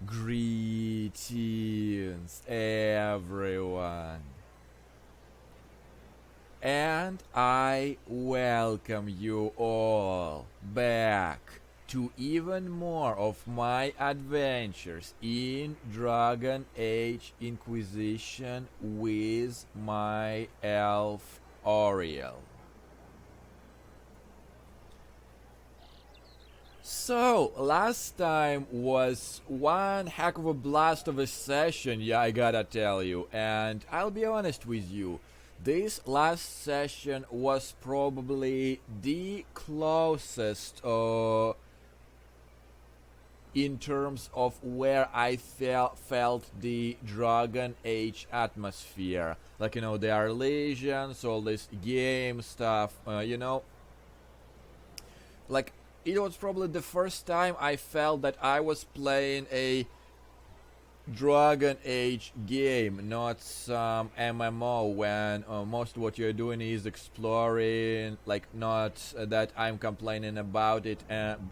Greetings, everyone, and I welcome you all back to even more of my adventures in Dragon Age Inquisition with my elf Oriel. So, last time was one heck of a blast of a session, yeah, I gotta tell you. And I'll be honest with you, this last session was probably the closest in terms of where I felt the Dragon Age atmosphere. Like, the Arlesians, all this game stuff, like it was probably the first time I felt that I was playing a Dragon Age game, not some MMO when most what you're doing is exploring, like not that I'm complaining about it and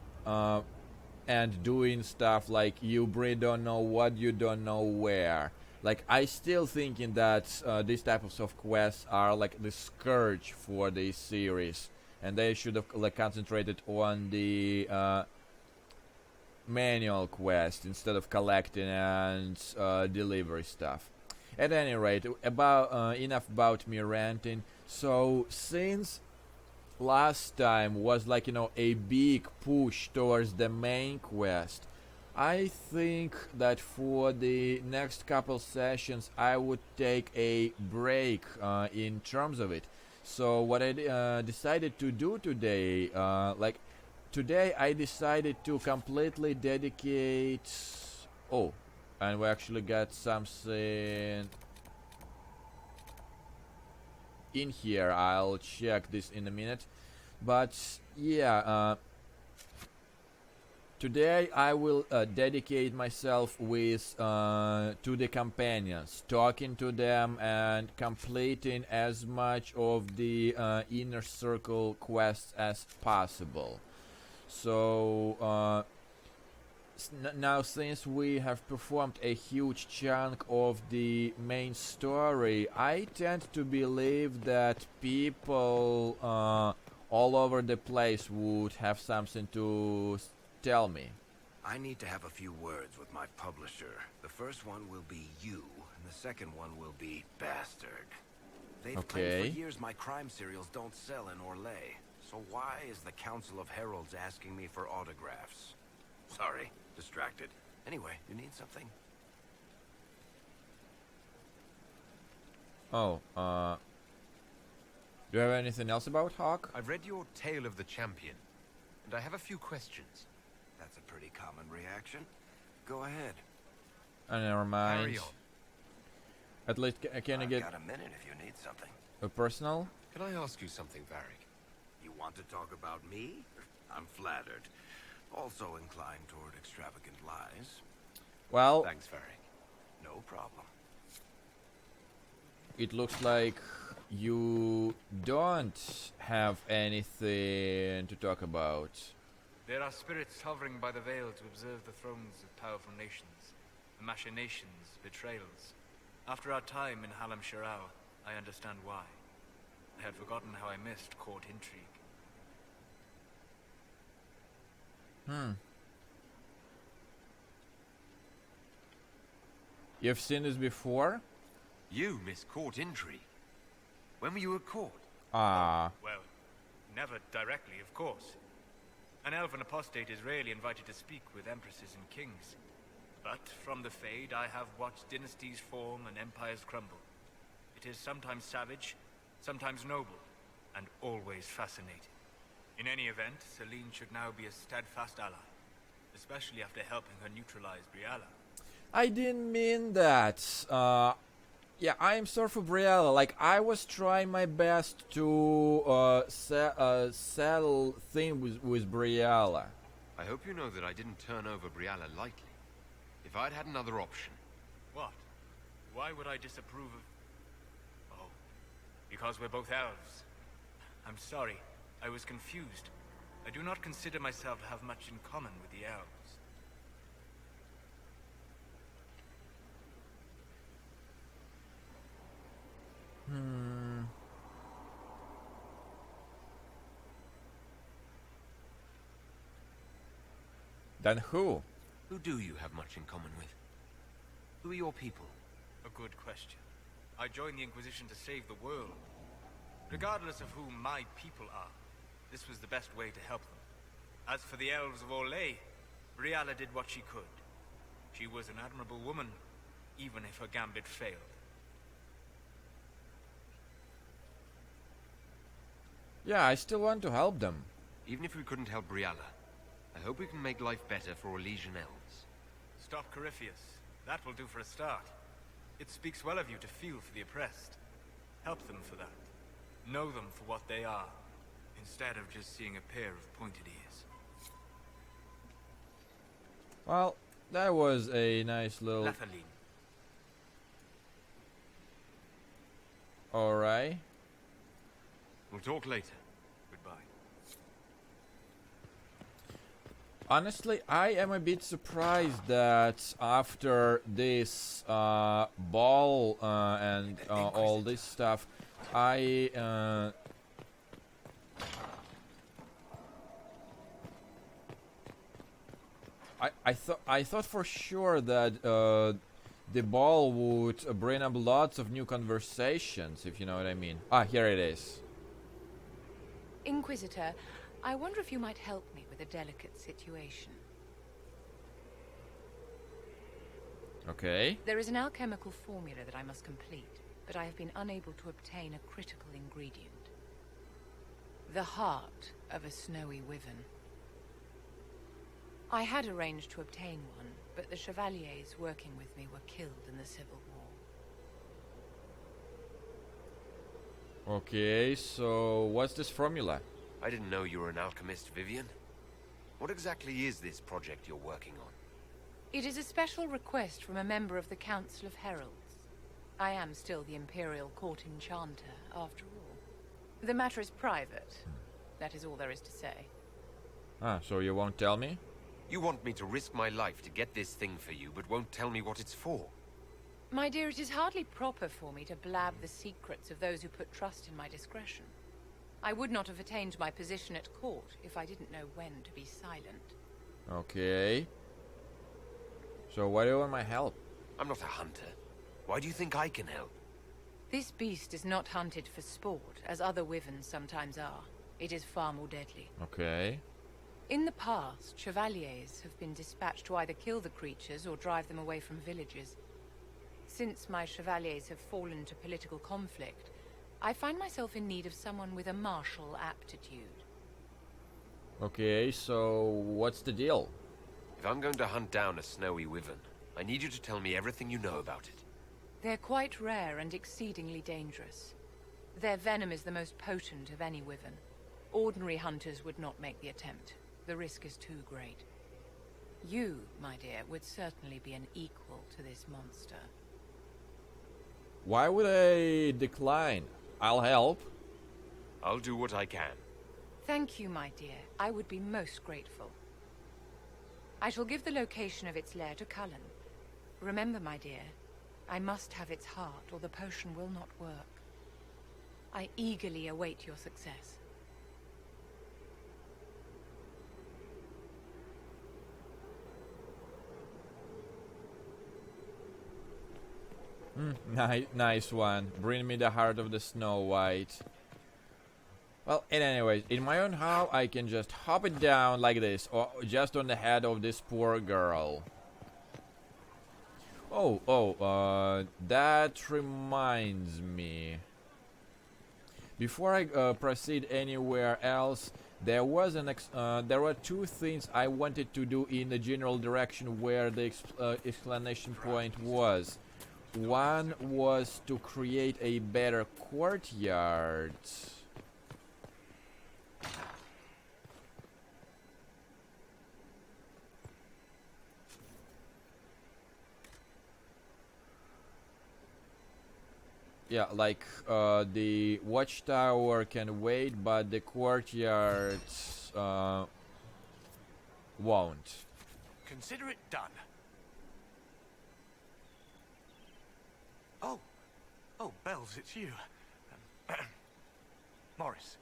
doing stuff like you don't know what, you don't know where. Like I still thinking that these types of quests are like the scourge for this series, and they should have like concentrated on the manual quest instead of collecting and delivery stuff. At any rate, about enough about me ranting. So since last time was like a big push towards the main quest, I think that for the next couple sessions I would take a break in terms of it. So what I decided to do today, today I decided to completely dedicate. Oh, and we actually got something in here. I'll check this in a minute. But yeah, today I will dedicate myself with to the companions, talking to them and completing as much of the inner circle quests as possible. So now, since we have performed a huge chunk of the main story, I tend to believe that people all over the place would have something to tell me. I need to have a few words with my publisher. The first one will be you, and the second one will be Bastard. They've claimed for years my crime serials don't sell in Orlais. So why is the Council of Heralds asking me for autographs? Sorry, distracted. Anyway, you need something? Oh, do you have anything else about Hawk? I've read your Tale of the Champion, and I have a few questions. That's a pretty common reaction. Go ahead. Never mind. Carry on. At least, can I I've get got a minute if you need something. a personal? Can I ask you something, Varric? You want to talk about me? I'm flattered. Also inclined toward extravagant lies. Well, Thanks, Varric. No problem. it looks like you don't have anything to talk about. There are spirits hovering by the veil to observe the thrones of powerful nations, the machinations, betrayals. After our time in Halam Sharau, I understand why. I had forgotten how I missed court intrigue. You've seen this before? You miss court intrigue. When were you at court? Ah, Well, never directly, of course. An elven apostate is rarely invited to speak with empresses and kings. But from the Fade, I have watched dynasties form and empires crumble. It is sometimes savage, sometimes noble, and always fascinating. In any event, Celine should now be a steadfast ally, especially after helping her neutralize Briala. I didn't mean that. Yeah, I am sorry for Briella. Like, I was trying my best to settle things with Briella. I hope you know that I didn't turn over Briala lightly. If I'd had another option... What? Why would I disapprove of... Oh, because we're both elves. I'm sorry, I was confused. I do not consider myself to have much in common with the elves. Then who? Who do you have much in common with? Who are your people? A good question. I joined the Inquisition to save the world. Regardless of who my people are, this was the best way to help them. As for the elves of Orlais, Brialla did what she could. She was an admirable woman, even if her gambit failed. Yeah, I still want to help them. Even if we couldn't help Brialla, I hope we can make life better for Orlesian elves. Stop Corypheus. That will do for a start. It speaks well of you to feel for the oppressed. Help them for that. Know them for what they are, instead of just seeing a pair of pointed ears. Well, that was a nice little... Lathaline. Alright. We'll talk later. Goodbye. Honestly, I am a bit surprised that after this ball and all this stuff, I thought for sure that the ball would bring up lots of new conversations, if you know what I mean. Ah, here it is. Inquisitor, I wonder if you might help me with a delicate situation. Okay. There is an alchemical formula that I must complete, but I have been unable to obtain a critical ingredient. The heart of a snowy wyvern. I had arranged to obtain one, but the chevaliers working with me were killed in the Civil War. Okay, so what's this formula? I didn't know you were an alchemist, Vivian. What exactly is this project you're working on? It is a special request from a member of the Council of Heralds. I am still the Imperial Court Enchanter, after all. The matter is private. That is all there is to say. Ah, so you won't tell me? You want me to risk my life to get this thing for you, but won't tell me what it's for? My dear, it is hardly proper for me to blab the secrets of those who put trust in my discretion. I would not have attained my position at court if I didn't know when to be silent. Okay. So why do you want my help? I'm not a hunter. Why do you think I can help? This beast is not hunted for sport, as other wyverns sometimes are. It is far more deadly. Okay. In the past, chevaliers have been dispatched to either kill the creatures or drive them away from villages. Since my chevaliers have fallen to political conflict, I find myself in need of someone with a martial aptitude. Okay, so what's the deal? If I'm going to hunt down a snowy wyvern, I need you to tell me everything you know about it. They're quite rare and exceedingly dangerous. Their venom is the most potent of any wyvern. Ordinary hunters would not make the attempt. The risk is too great. You, my dear, would certainly be an equal to this monster. Why would I decline? I'll help. I'll do what I can. Thank you, my dear. I would be most grateful. I shall give the location of its lair to Cullen. Remember, my dear, I must have its heart, or the potion will not work. I eagerly await your success. Nice one. Bring me the heart of the Snow White. Well, anyways, in my own house, I can just hop it down like this, or just on the head of this poor girl. That reminds me. Before I proceed anywhere else, there were two things I wanted to do in the general direction where the exclamation point was. One was to create a better courtyard. Yeah, like the watchtower can wait, but the courtyard won't. Consider it done. Oh, Bells, it's you. Morris.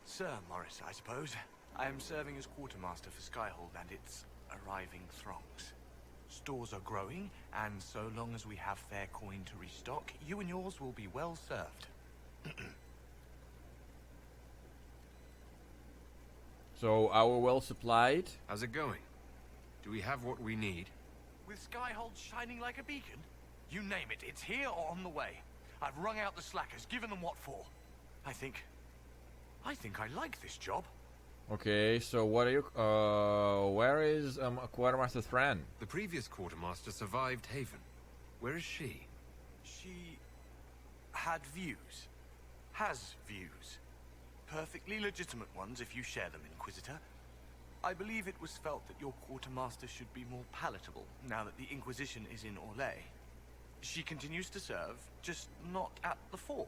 Sir Morris, I suppose. I am serving as quartermaster for Skyhold, and it's arriving throngs. Stores are growing, and so long as we have fair coin to restock, you and yours will be well served. So, are we well supplied? How's it going? Do we have what we need? With Skyhold shining like a beacon? You name it, it's here or on the way. I've wrung out the slackers, given them what for. I think I like this job. Okay, so what are you... where is Quartermaster Thran? The previous quartermaster survived Haven. Where is she? She had views. Has views. Perfectly legitimate ones if you share them, Inquisitor. I believe it was felt that your quartermaster should be more palatable now that the Inquisition is in Orlais. She continues to serve, just not at the fore.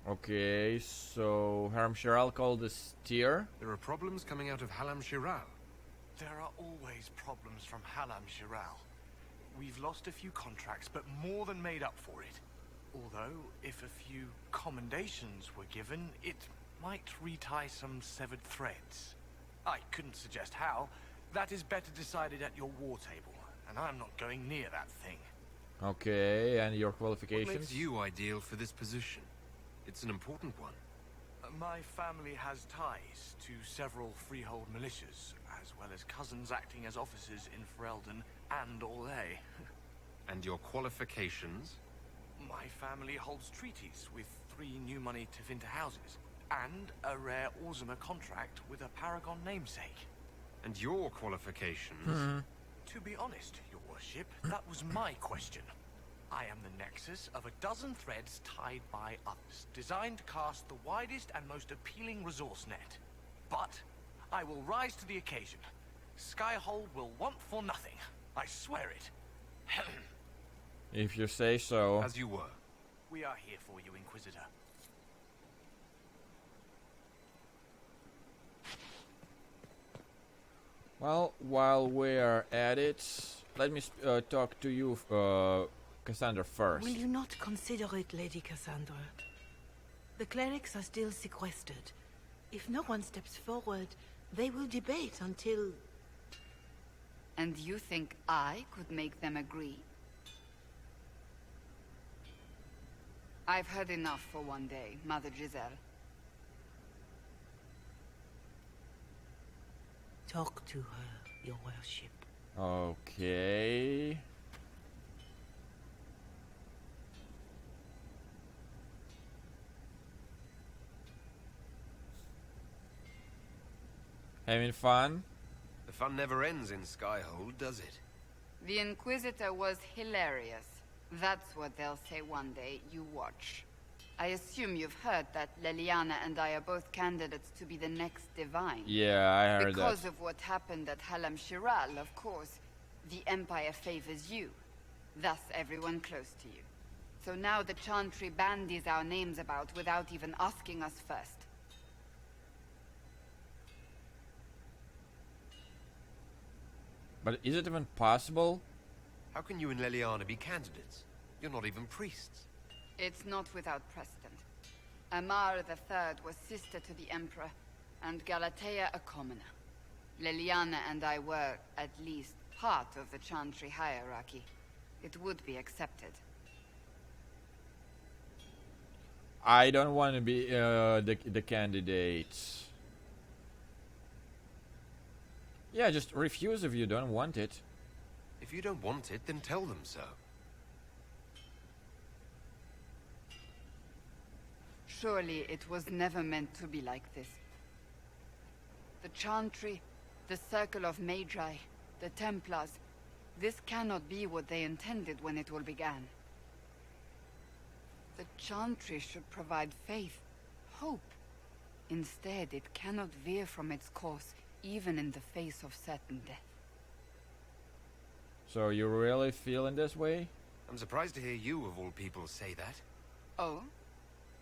Okay, so Haram Shiral called the steer. There are problems coming out of Halam Shiral. There are always problems from Halam Shiral. We've lost a few contracts, but more than made up for it. Although, if a few commendations were given, it might retie some severed threads. I couldn't suggest how. That is better decided at your war table, and I'm not going near that thing. Okay, and your What qualifications? makes you ideal for this position? It's an important one. My family has ties to several freehold militias, as well as cousins acting as officers in Ferelden and Orlais. And your qualifications? My family holds treaties with 3 new money Tevinter houses, and a rare Orzuma contract with a Paragon namesake. And your qualifications? To be honest, your worship, that was my question. I am the nexus of a dozen threads tied by others, designed to cast the widest and most appealing resource net. But I will rise to the occasion. Skyhold will want for nothing. I swear it. If you say so. As you were. We are here for you, Inquisitor. Well, while we're at it, let me talk to you, Cassandra, first. Will you not consider it, Lady Cassandra? The clerics are still sequestered. If no one steps forward, they will debate until... And you think I could make them agree? I've heard enough for one day, Mother Giselle. Talk to her, your worship. Okay. Having fun? The fun never ends in Skyhold, does it? The Inquisitor was hilarious. That's what they'll say one day. You watch. I assume you've heard that Leliana and I are both candidates to be the next Divine. Yeah, I heard Because that. of what happened at Halam Shiral, of course, the Empire favors you. Thus, everyone close to you. So now the Chantry bandies our names about without even asking us first. But is it even possible? How can you and Leliana be candidates? You're not even priests. It's not without precedent. Amar III was sister to the Emperor, and Galatea a commoner. Leliana and I were, at least, part of the Chantry hierarchy. It would be accepted. I don't want to be the candidate. Yeah, just refuse if you don't want it. If you don't want it, then tell them so. Surely it was never meant to be like this. The Chantry, the Circle of Magi, the Templars, this cannot be what they intended when it all began. The Chantry should provide faith, hope. Instead, it cannot veer from its course, even in the face of certain death. So you really feeling this way? I'm surprised to hear you, of all people, say that. Oh?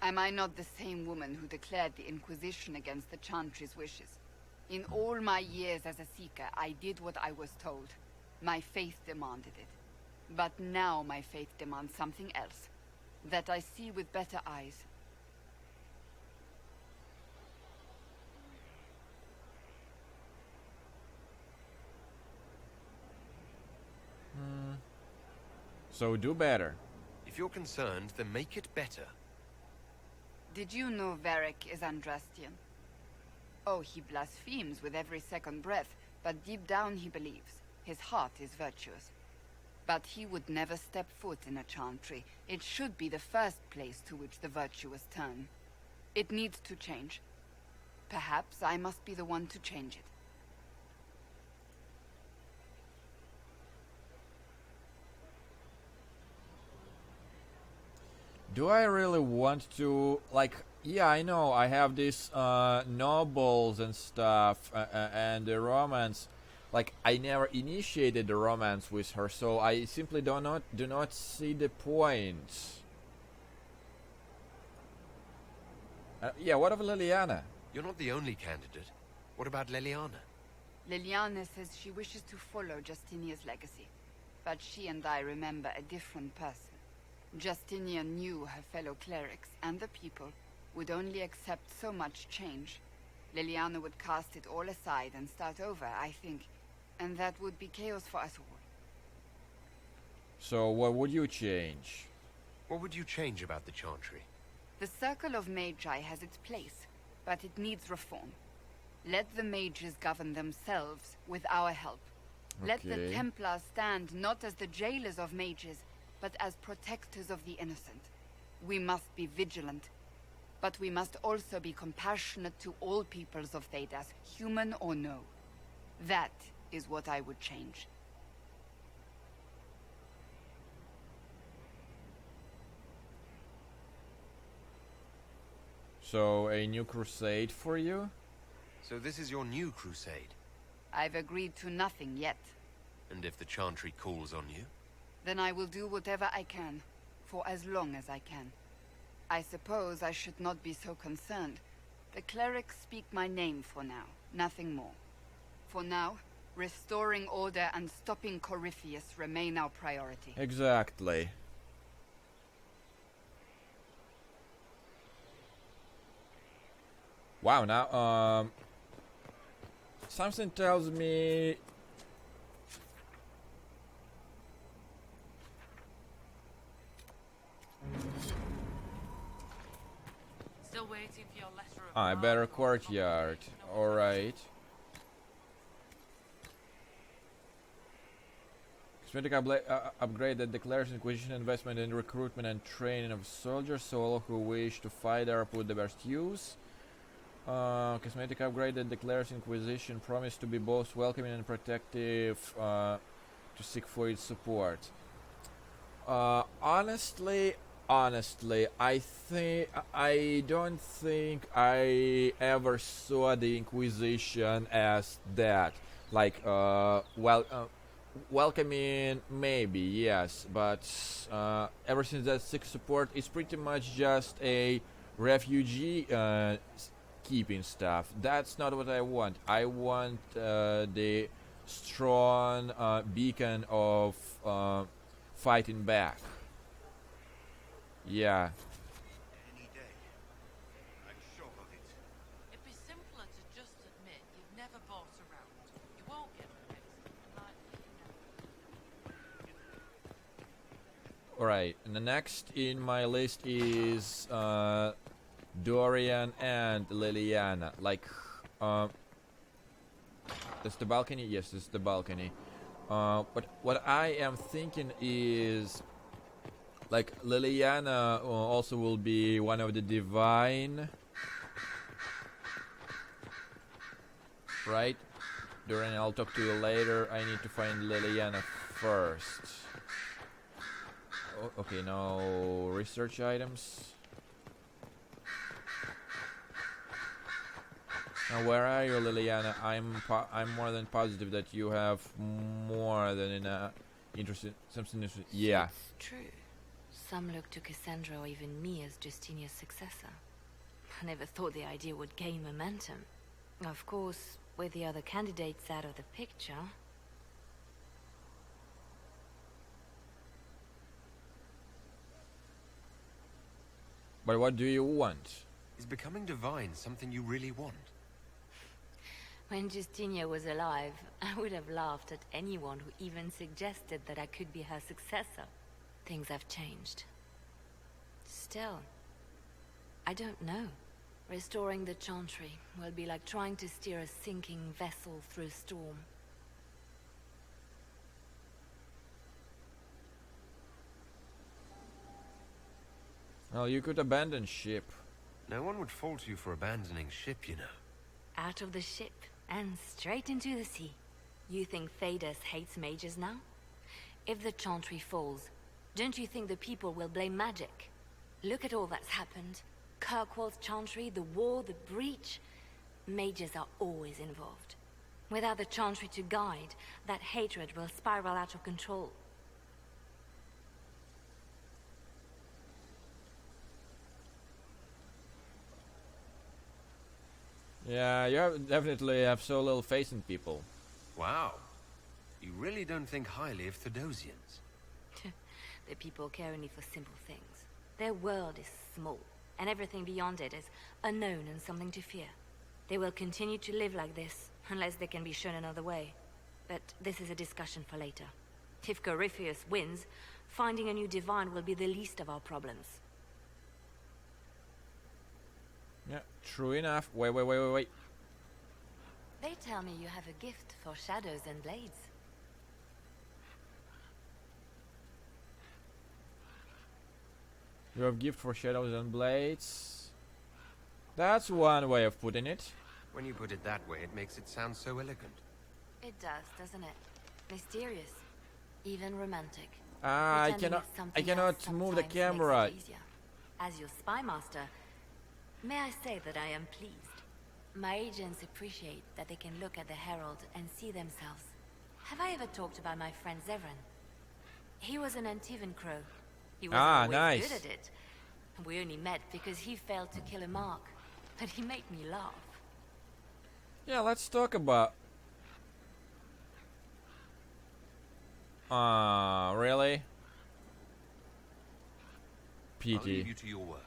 Am I not the same woman who declared the Inquisition against the Chantry's wishes? In all my years as a Seeker, I did what I was told. My faith demanded it. But now my faith demands something else. That I see with better eyes. So do better. If you're concerned, then make it better. Did you know Varric is Andrastian? Oh, he blasphemes with every second breath, but deep down he believes. His heart is virtuous. But he would never step foot in a chantry. It should be the first place to which the virtuous turn. It needs to change. Perhaps I must be the one to change it. Do I really want to, like, yeah, I know I have these nobles and stuff, and the romance. Like, I never initiated the romance with her, so I simply do not see the point. Yeah, what of Liliana? You're not the only candidate. What about Leliana? Liliana says she wishes to follow Justinia's legacy, but she and I remember a different person. Justinia knew her fellow clerics and the people would only accept so much change. Liliana would cast it all aside and start over, I think, and that would be chaos for us all. So what would you change? What would you change about the Chantry? The Circle of Magi has its place, but it needs reform. Let the mages govern themselves with our help. Let the Templars stand not as the jailers of mages, but as protectors of the innocent. We must be vigilant, but we must also be compassionate to all peoples of Thedas, human or no. That is what I would change. So, a new crusade for you? So this is your new crusade? I've agreed to nothing yet. And if the Chantry calls on you? Then I will do whatever I can, for as long as I can. I suppose I should not be so concerned. The clerics speak my name for now, nothing more. For now, restoring order and stopping Corypheus remain our priority. Exactly. Wow, now, something tells me... Still waiting for your letter of I better courtyard. Alright. Cosmetic upgrade that declares Inquisition investment in recruitment and training of soldiers, so all who wish to fight are put the best use. Cosmetic upgrade that declares Inquisition promise to be both welcoming and protective to seek for its support. Honestly, I don't think I ever saw the Inquisition as that. Like, welcoming, maybe, yes, but ever since that seek support, it's pretty much just a refugee keeping stuff. That's not what I want. I want the strong beacon of fighting back. Yeah. Any day. I'm sure of it. It'd be simpler to just admit you've never bought around. You won't get fixed. Alright, and the next in my list is Dorian and Liliana. Like, that's the balcony? Yes, this is the balcony. But what I am thinking is, like, Liliana also will be one of the divine, right? Dorian, I'll talk to you later. I need to find Liliana first. Oh, okay, no research items. Now, where are you, Liliana? I'm more than positive that you have more than enough interest in something. Yeah. It's true. Some look to Cassandra or even me as Justinia's successor. I never thought the idea would gain momentum. Of course, with the other candidates out of the picture... But what do you want? Is becoming divine something you really want? When Justinia was alive, I would have laughed at anyone who even suggested that I could be her successor. things have changed. Still, I don't know. Restoring the Chantry will be like trying to steer a sinking vessel through a storm. Well, you could abandon ship. No one would fault you for abandoning ship, you know. Out of the ship, and straight into the sea. You think Thedas hates mages now? If the Chantry falls, don't you think the people will blame magic? Look at all that's happened. Kirkwall's Chantry, the war, the breach. Mages are always involved. Without the Chantry to guide, that hatred will spiral out of control. Yeah, definitely have so little faith in people. Wow. You really don't think highly of Thedosians. The people care only for simple things. Their world is small, and everything beyond it is unknown and something to fear. They will continue to live like this, unless they can be shown another way. But this is a discussion for later. If Corypheus wins, finding a new divine will be the least of our problems. Yeah, true enough. Wait. They tell me you have a gift for shadows and blades. You have gift for shadows and blades. That's one way of putting it. When you put it that way, it makes it sound so elegant. It does, doesn't it? Mysterious. Even romantic. I Pretending cannot it's move something the else camera. makes it easier. As your spy master, may I say that I am pleased. My agents appreciate that they can look at the Herald and see themselves. Have I ever talked about my friend Zevran? He was an Antivan crow. He wasn't always nice. good at it. We only met because he failed to kill a mark. But he made me laugh. Yeah, let's talk about... really? I'll leave Pity. you to your work.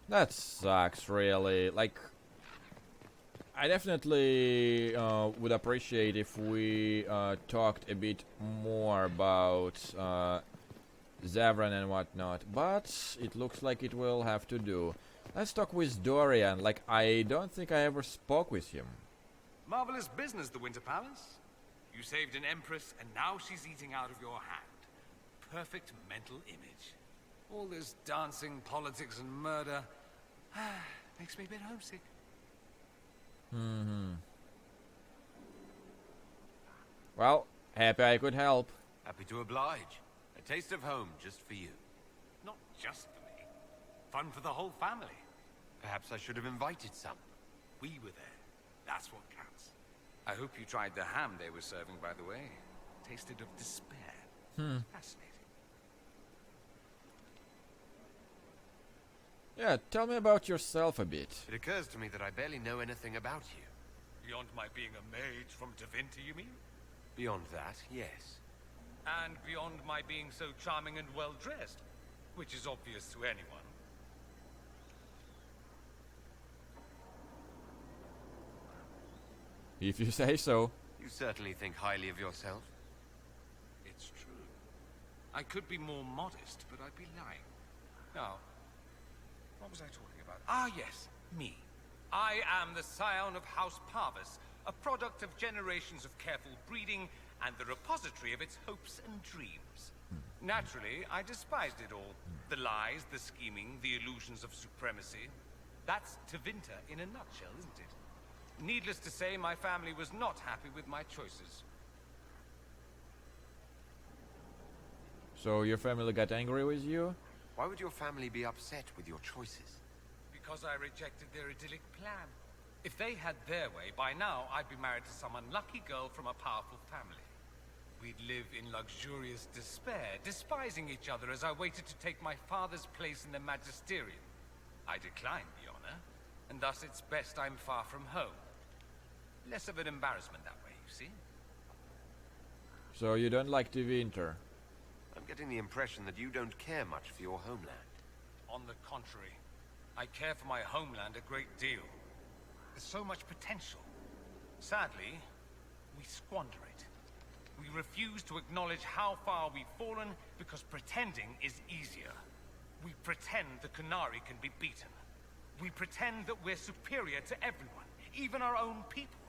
That sucks, really. Like, I definitely would appreciate if we talked a bit more about Zevran and whatnot, but it looks like it will have to do. Let's talk with Dorian. Like, I don't think I ever spoke with him. Marvelous business, the Winter Palace. You saved an empress, and now she's eating out of your hand. Perfect mental image. All this dancing, politics, and murder makes me a bit homesick. Well, happy I could help. Happy to oblige. A taste of home just for you. Not just for me. Fun for the whole family. Perhaps I should have invited some. We were there. That's what counts. I hope you tried the ham they were serving, by the way. Tasted of despair. Fascinating. Yeah, tell me about yourself a bit. It occurs to me that I barely know anything about you. Beyond my being a mage from Tevinter, you mean? Beyond that, yes. And beyond my being so charming and well-dressed, which is obvious to anyone. If you say so. You certainly think highly of yourself. It's true. I could be more modest, but I'd be lying. Now, what was I talking about? Ah, yes, me. I am the scion of House Parvis, a product of generations of careful breeding and the repository of its hopes and dreams. Naturally, I despised it all. The lies, the scheming, the illusions of supremacy. That's Tevinter in a nutshell, isn't it? Needless to say, my family was not happy with my choices. So your family got angry with you? Why would your family be upset with your choices? Because I rejected their idyllic plan. If they had their way, by now I'd be married to some unlucky girl from a powerful family. We'd live in luxurious despair, despising each other as I waited to take my father's place in the magisterium. I declined the honor, and thus it's best I'm far from home. Less of an embarrassment that way, you see? So you don't like Tevinter? I'm getting the impression that you don't care much for your homeland. On the contrary, I care for my homeland a great deal. There's so much potential. Sadly, we squander it. We refuse to acknowledge how far we've fallen because pretending is easier. We pretend the Qunari can be beaten. We pretend that we're superior to everyone, even our own people.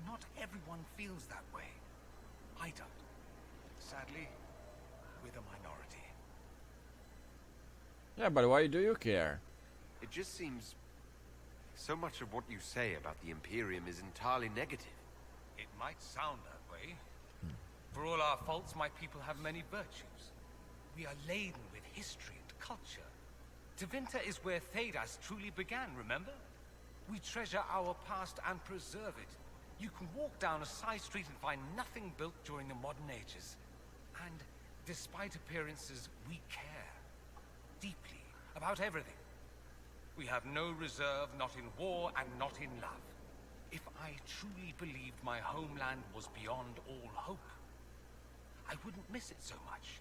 Not everyone feels that way. I don't. Sadly, we're the minority. Yeah, but why do you care? It just seems... so much of what you say about the Imperium is entirely negative. It might sound that way. For all our faults, my people have many virtues. We are laden with history and culture. Tevinter is where Thedas truly began, remember? We treasure our past and preserve it. You can walk down a side street and find nothing built during the modern ages. And despite appearances, we care. Deeply. About everything. We have no reserve, not in war and not in love. If I truly believed my homeland was beyond all hope, I wouldn't miss it so much.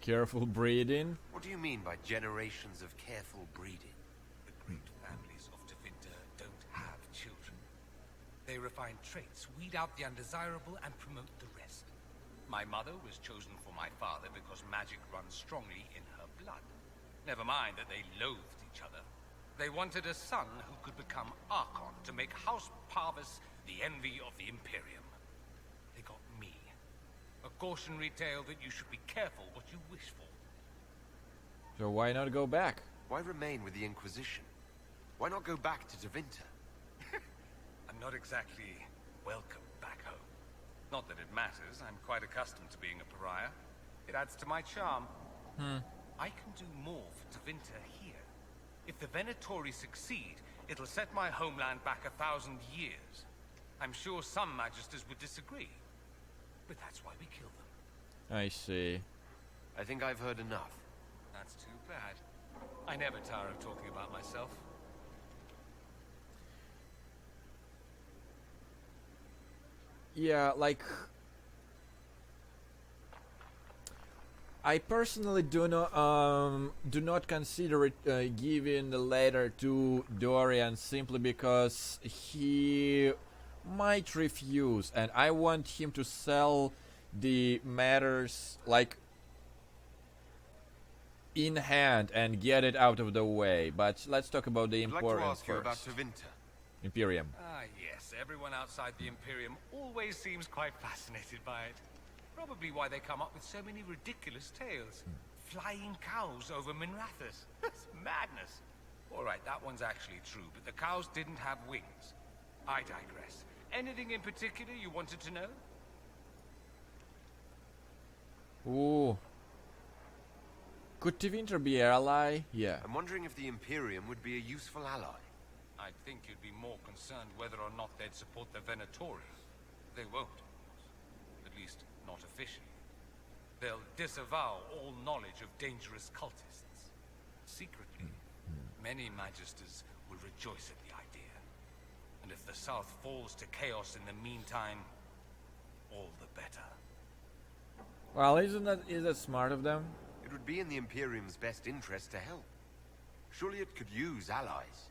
Careful breeding? What do you mean by generations of careful breeding? The great families of Tevinter don't have children. They refine traits, weed out the undesirable, and promote the rest. My mother was chosen for my father because magic runs strongly in her blood. Never mind that they loathed each other. They wanted a son who could become Archon to make House Parvis the envy of the Imperium. They got me. A cautionary tale that you should be careful what you wish for. So why not go back? Why remain with the Inquisition? Why not go back to Tevinter? I'm not exactly welcome back home. Not that it matters, I'm quite accustomed to being a pariah. It adds to my charm. I can do more for Tevinter here. If the Venatori succeed, it'll set my homeland back 1,000 years. I'm sure some magisters would disagree. But that's why we kill them. I see. I think I've heard enough. That's too bad. I never tire of talking about myself. Yeah, like... I personally do not consider it giving the letter to Dorian simply because he might refuse, and I want him to sell the matters like in hand and get it out of the way. But let's talk about the I'd like important to ask you about first. Tevinter. Imperium. Ah, yes. Everyone outside the Imperium always seems quite fascinated by it. Probably why they come up with so many ridiculous tales. Flying cows over Minrathous. That's madness. Alright, that one's actually true, but the cows didn't have wings. I digress. Anything in particular you wanted to know? Ooh. Could Tevinter be an ally? Yeah. I'm wondering if the Imperium would be a useful ally. I'd think you'd be more concerned whether or not they'd support the Venatori. They won't, of course. At least, not officially. They'll disavow all knowledge of dangerous cultists. Secretly, many magisters will rejoice at the idea. And if the South falls to chaos in the meantime, all the better. Well, is that smart of them? It would be in the Imperium's best interest to help. Surely it could use allies.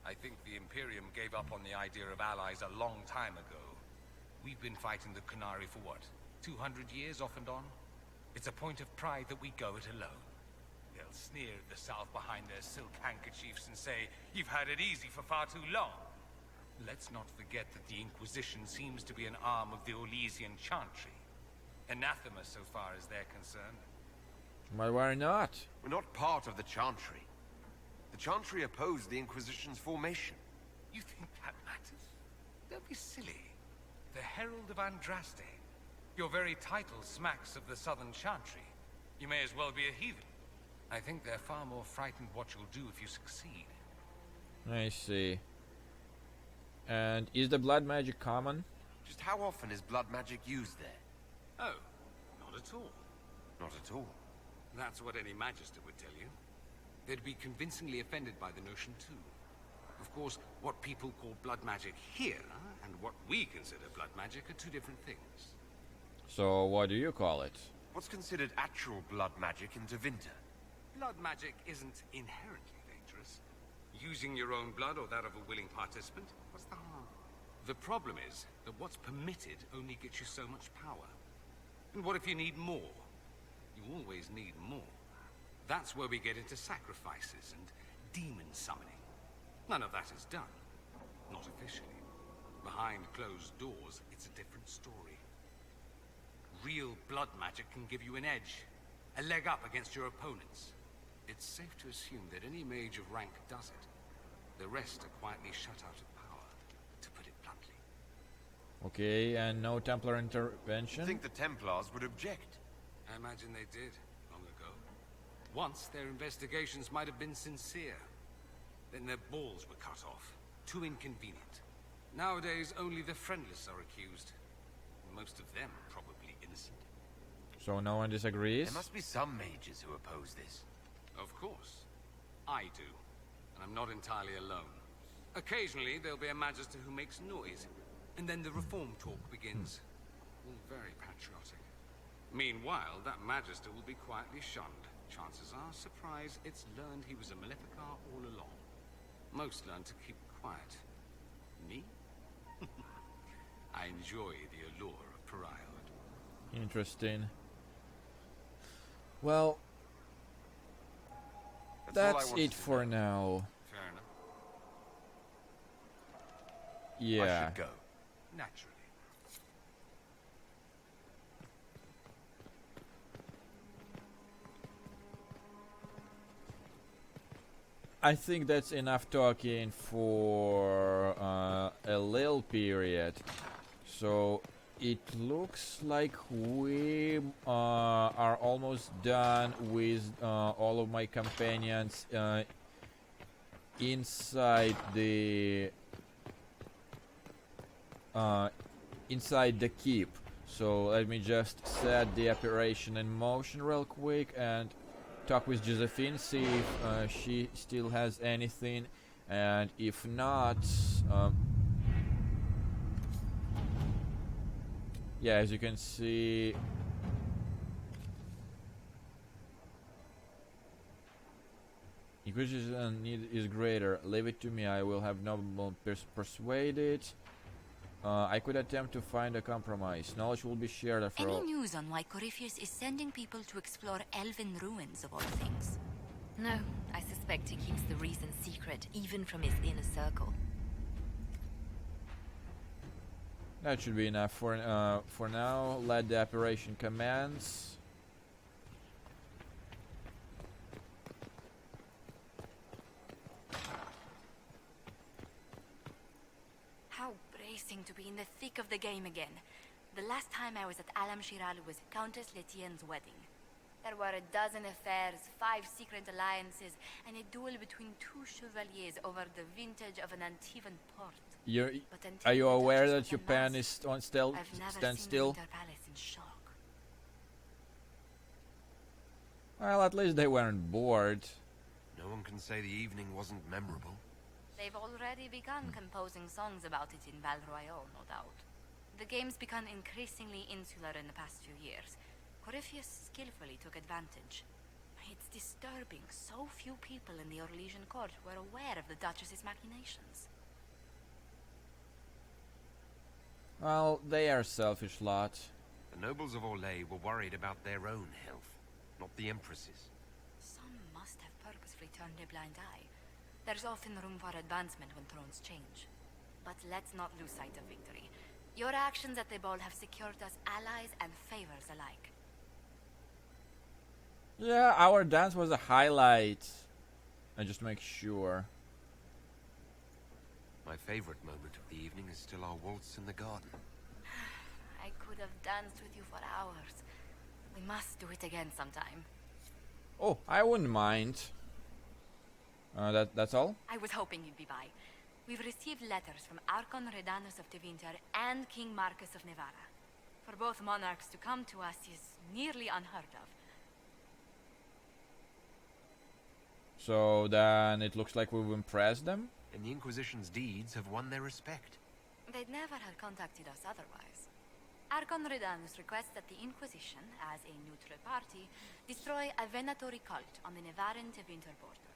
I think the Imperium gave up on the idea of allies a long time ago. We've been fighting the Qunari for what? 200 years off and on? It's a point of pride that we go it alone. They'll sneer at the South behind their silk handkerchiefs and say, "You've had it easy for far too long." Let's not forget that the Inquisition seems to be an arm of the Orlesian Chantry. Anathema so far as they're concerned. But why not? We're not part of the Chantry. The Chantry opposed the Inquisition's formation. You think that matters? Don't be silly. The Herald of Andraste. Your very title smacks of the Southern Chantry. You may as well be a heathen. I think they're far more frightened what you'll do if you succeed. I see. And is the blood magic common? Just how often is blood magic used there? Oh, not at all. Not at all. That's what any magister would tell you. They'd be convincingly offended by the notion too. Of course, what people call blood magic here and what we consider blood magic are two different things. So what do you call it? What's considered actual blood magic in Tevinter? Blood magic isn't inherently dangerous. Using your own blood or that of a willing participant, what's the harm? The problem is that what's permitted only gets you so much power. And what if you need more? You always need more. That's where we get into sacrifices and demon summoning. None of that is done. Not officially. Behind closed doors, it's a different story. Real blood magic can give you an edge, a leg up against your opponents. It's safe to assume that any mage of rank does it. The rest are quietly shut out of power, to put it bluntly. Okay, and no Templar intervention? I think the Templars would object. I imagine they did, long ago. Once, their investigations might have been sincere. Then their balls were cut off. Too inconvenient. Nowadays, only the friendless are accused. Most of them probably innocent. So no one disagrees? There must be some mages who oppose this. Of course. I do. And I'm not entirely alone. Occasionally, there'll be a magister who makes noise. And then the reform talk begins. All very patriotic. Meanwhile, that magister will be quietly shunned. Chances are, surprise, it's learned he was a Maleficar all along. Most learn to keep quiet. Me? I enjoy the allure of pariahhood. Interesting. Well, That's that's it for now. Fair enough. Yeah. I should go. Naturally. I think that's enough talking for a little period. So it looks like we are almost done with all of my companions inside the keep. So let me just set the operation in motion real quick and talk with Josephine, see if she still has anything, and if not, yeah, as you can see, Inquisition need is greater. Leave it to me. I will have noble persuaded. I could attempt to find a compromise. Knowledge will be shared after all. Any news on why Corypheus is sending people to explore elven ruins of all things? No, I suspect he keeps the reason secret, even from his inner circle. That should be enough for now. Let the operation commence. How bracing to be in the thick of the game again. The last time I was at Alam Shiral was Countess Letienne's wedding. There were a dozen affairs, 5 secret alliances, and a duel between 2 chevaliers over the vintage of an Antivan port. Are you aware that your pen is on still? I've never Stand seen still. the Winter Palace in shock. Well, at least they weren't bored. No one can say the evening wasn't memorable. They've already begun composing songs about it in Val Royale, no doubt. The game's become increasingly insular in the past few years. Corypheus skillfully took advantage. It's disturbing so few people in the Orlesian court were aware of the Duchess's machinations. Well, they are selfish lot. The nobles of Orlais were worried about their own health, not the Empress's. Some must have purposefully turned a blind eye. There's often room for advancement when thrones change. But let's not lose sight of victory. Your actions at the ball have secured us allies and favors alike. Yeah, our dance was a highlight. I just make sure. My favorite moment of the evening is still our waltz in the garden. I could have danced with you for hours. We must do it again sometime. Oh, I wouldn't mind. That's all? I was hoping you'd be by. We've received letters from Archon Redanus of Tevinter and King Marcus of Nevada. For both monarchs to come to us is nearly unheard of. So then it looks like we've impressed them? And the Inquisition's deeds have won their respect. They'd never have contacted us otherwise. Archon Redanus requests that the Inquisition, as a neutral party, destroy a Venatori cult on the Nevaran-Tevinter border.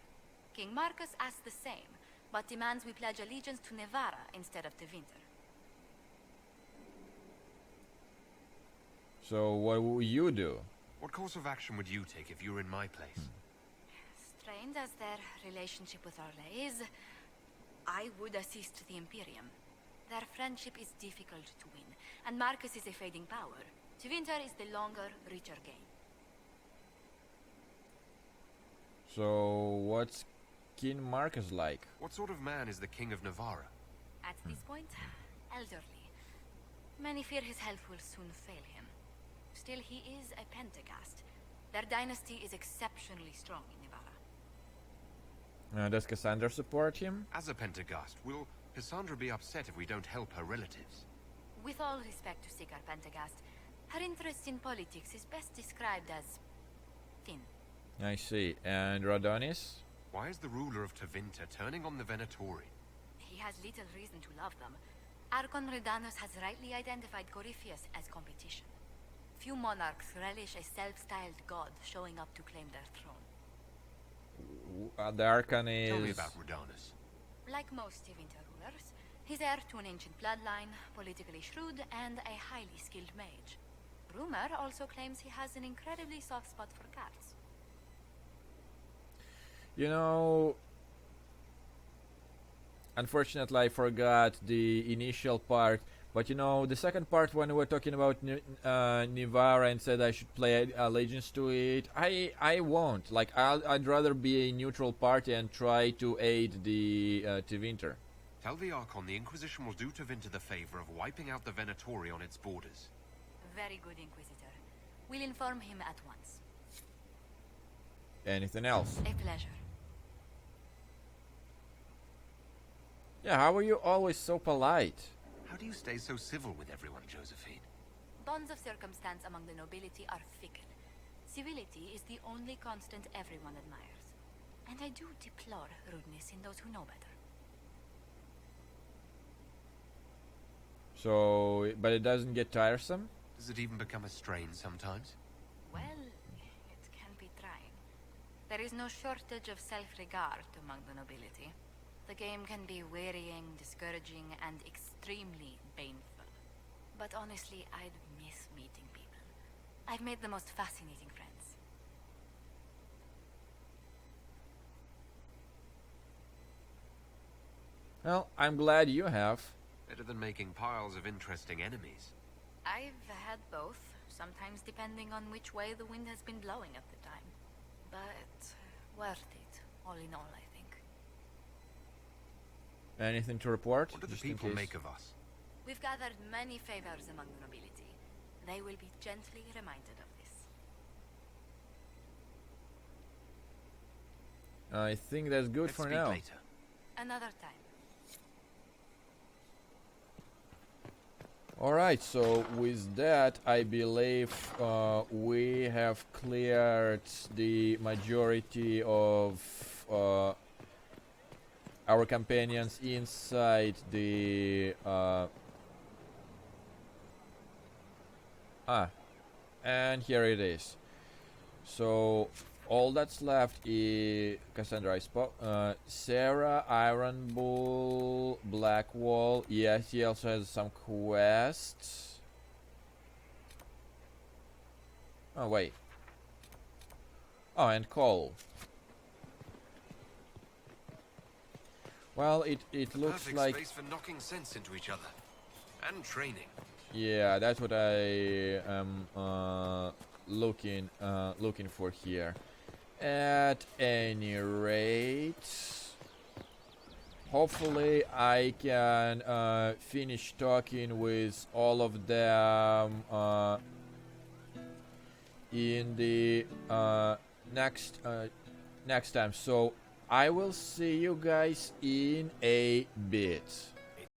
King Marcus asks the same, but demands we pledge allegiance to Nevada instead of Tevinter. So what will you do? What course of action would you take if you were in my place? Strained as their relationship with Orlais is, I would assist the Imperium. Their friendship is difficult to win, and Marcus is a fading power. Tevinter is the longer, richer game. So what's King Marcus like? What sort of man is the King of Navarra? At this point, elderly. Many fear his health will soon fail him. Still, he is a Pentagast. Their dynasty is exceptionally strong in Navarra. Does Cassandra support him? As a Pentagast, will Cassandra be upset if we don't help her relatives? With all respect to Sigar Pentagast, her interest in politics is best described as thin. I see. And Rhodonis? Why is the ruler of Tevinter turning on the Venatori? He has little reason to love them. Archon Redanus has rightly identified Corypheus as competition. Few monarchs relish a self-styled god showing up to claim their throne. The Archon is... Tell me about Rhodanus. Like most Tevinter rulers, he's heir to an ancient bloodline, politically shrewd, and a highly skilled mage. Rumor also claims he has an incredibly soft spot for cats. You know, unfortunately I forgot the initial part, but you know, the second part when we were talking about Navarra and said I should play allegiance to it, I won't. Like, I'd rather be a neutral party and try to aid the Tevinter. Tell the Archon the Inquisition will do Tevinter the favor of wiping out the Venatori on its borders. Very good, Inquisitor. We'll inform him at once. Anything else? A pleasure. Yeah, how are you always so polite? How do you stay so civil with everyone, Josephine? Bonds of circumstance among the nobility are fickle. Civility is the only constant everyone admires. And I do deplore rudeness in those who know better. So, but it doesn't get tiresome? Does it even become a strain sometimes? Well, it can be trying. There is no shortage of self-regard among the nobility. The game can be wearying, discouraging, and extremely painful. But honestly, I'd miss meeting people. I've made the most fascinating friends. Well, I'm glad you have. Better than making piles of interesting enemies. I've had both, sometimes depending on which way the wind has been blowing at the time. But worth it, all in all, I think. Anything to report? What do the people make of us? We've gathered many favors among the nobility. They will be gently reminded of this. I think that's good for now. Later. Another time. Alright, so with that, I believe we have cleared the majority of our companions inside the... and here it is. So, all that's left is Cassandra, I spoke. Sarah, Iron Bull, Blackwall. Yes, he also has some quests. Oh, wait. Oh, and Cole. Well, it looks Perfect like... space for knocking sense into each other. And training. Yeah, that's what I am looking for here. At any rate, hopefully I can finish talking with all of them in the next time. So I will see you guys in a bit.